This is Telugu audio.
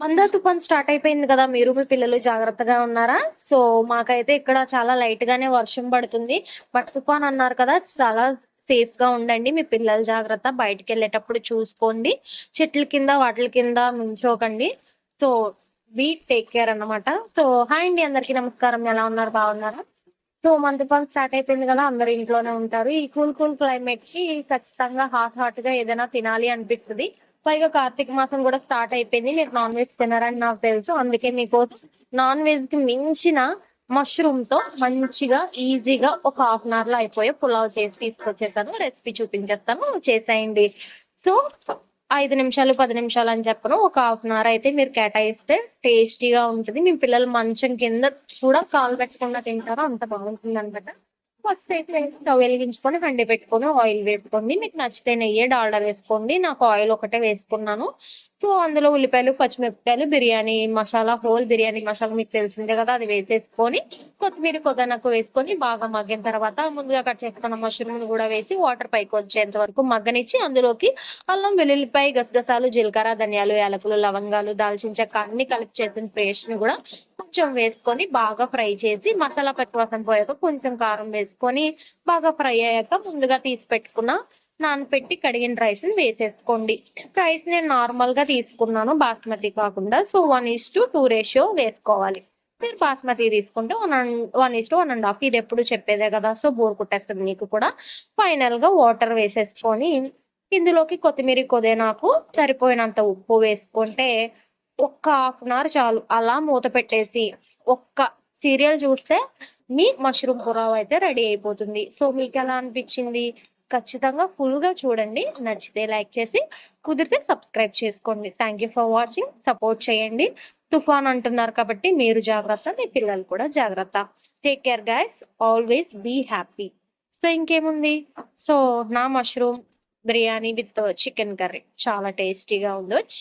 వందా తుఫాన్ స్టార్ట్ అయిపోయింది కదా! మీరు మీ పిల్లలు జాగ్రత్తగా ఉన్నారా? సో, మాకైతే ఇక్కడ చాలా లైట్ గానే వర్షం పడుతుంది. బట్ తుఫాన్ అన్నారు కదా! చాలా సేఫ్‌గా ఉండండి. మీ పిల్లలు జాగ్రత్త. బయటికెళ్ళేటప్పుడు చూసుకోండి. చెట్ల కింద, వాటిల కింద నుంచోకండి. సో, టేక్ కేర్ అన్నమాట. సో, హాయ్ అండి అందరికీ నమస్కారం. ఎలా ఉన్నారు? బాగున్నారా? సో, మన తుఫాన్ స్టార్ట్ అయిపోయింది కదా! అందరూ ఇంట్లోనే ఉంటారు. ఈ కూల్ క్లైమేట్‌కి ఖచ్చితంగా హాట్‌గా ఏదైనా తినాలి అనిపిస్తది. పైగా కార్తీక మాసం కూడా స్టార్ట్ అయిపోయింది. మీరు నాన్ వెజ్ తినరని నాకు తెలుసు. అందుకే మీకోసం నాన్ వెజ్‌కి మించిన మష్రూమ్‌తో మంచిగా, ఈజీగా ఒక హాఫ్ అన్ అవర్‌లో అయిపోయే పులావ్ చేసి తీసుకొచ్చేసాను. రెసిపీ చూపించేస్తాను. చేసేయండి. సో, 5 నిమిషాలు, 10 నిమిషాలు అని చెప్పను. ఒక హాఫ్ అన్ అవర్ అయితే మీరు కేటాయిస్తే టేస్టీగా ఉంటది. మీ పిల్లలు మంచం కింద కూడా కాలు పెట్టకుండా తింటారు. అంత బాగుంటుందనమాట. ఫస్ట్ అయితే స్టవ్ వెలిగించుకొని హండీ పెట్టుకొని ఆయిల్ వేసుకోండి. మీకు నచ్చితే నెయ్యి, డాల్డా వేసుకోండి. నాకు ఆయిల్ ఒకటే వేసుకున్నాను. సో, అందులో ఉల్లిపాయలు, పచ్చిమిరపకాయలు, బిర్యానీ మసాలా, హోల్ బిర్యానీ మసాలా మీకు తెలిసిందే కదా! అది వేసేసుకొని, కొత్తిమీర, కొద్దనకు వేసుకొని బాగా మగ్గిన తర్వాత ముందుగా కట్ చేసుకున్న మష్రూమ్‌ని కూడా వేసి వాటర్ పైకి వచ్చేంత వరకు మగ్గనిచ్చి అందులోకి అల్లం, వెల్లుల్లిపాయ, గసగసాలు, జీలకర్ర, ధనియాలు, యాలకులు, లవంగాలు, దాల్చిన చెక్క అన్ని కలిపి చేసిన పేస్ట్‌ని కూడా కొంచెం వేసుకొని బాగా ఫ్రై చేసి మసాలా పచ్చివాసన పోయాక కొంచెం కారం వేసుకొని బాగా ఫ్రై అయ్యాక ముందుగా తీసి పెట్టుకున్న నానపెట్టి కడిగిన రైస్‌ని వేసేసుకోండి. రైస్ నేను నార్మల్‌గా తీసుకున్నాను బాస్మతి కాకుండా. సో, 1:2 రేషియో వేసుకోవాలి. మీరు బాస్మతి తీసుకుంటే 1:1.5 ఇదెప్పుడు చెప్పేదే కదా! సో, బోర్ కొట్టేస్తది మీకు కూడా. ఫైనల్‌గా వాటర్ వేసేసుకొని ఇందులోకి కొత్తిమీర, పుదీనాకు సరిపోయినంత ఉప్పు వేసుకుంటే ఒక్క హాఫ్ అన్ అవర్ చాలు. అలా మూత పెట్టేసి ఒక్క సీరియల్ చూస్తే మీ మష్రూమ్ పులావ్ అయితే రెడీ అయిపోతుంది. సో, మీకెలా అనిపిచ్చింది? ఖచ్చితంగా ఫుల్‌గా చూడండి. నచ్చితే లైక్ చేసి, కుదిరితే సబ్స్క్రైబ్ చేసుకోండి. Thank you for watching. Support చేయండి. తుఫాన్ అంటున్నారు కాబట్టి మీరు జాగ్రత్త. మీ పిల్లలు కూడా జాగ్రత్త. Take care guys. Always be happy. So, ఇంకేముంది? సో, నా mushroom biryani with chicken curry చాలా టేస్టీగా ఉందోచ్.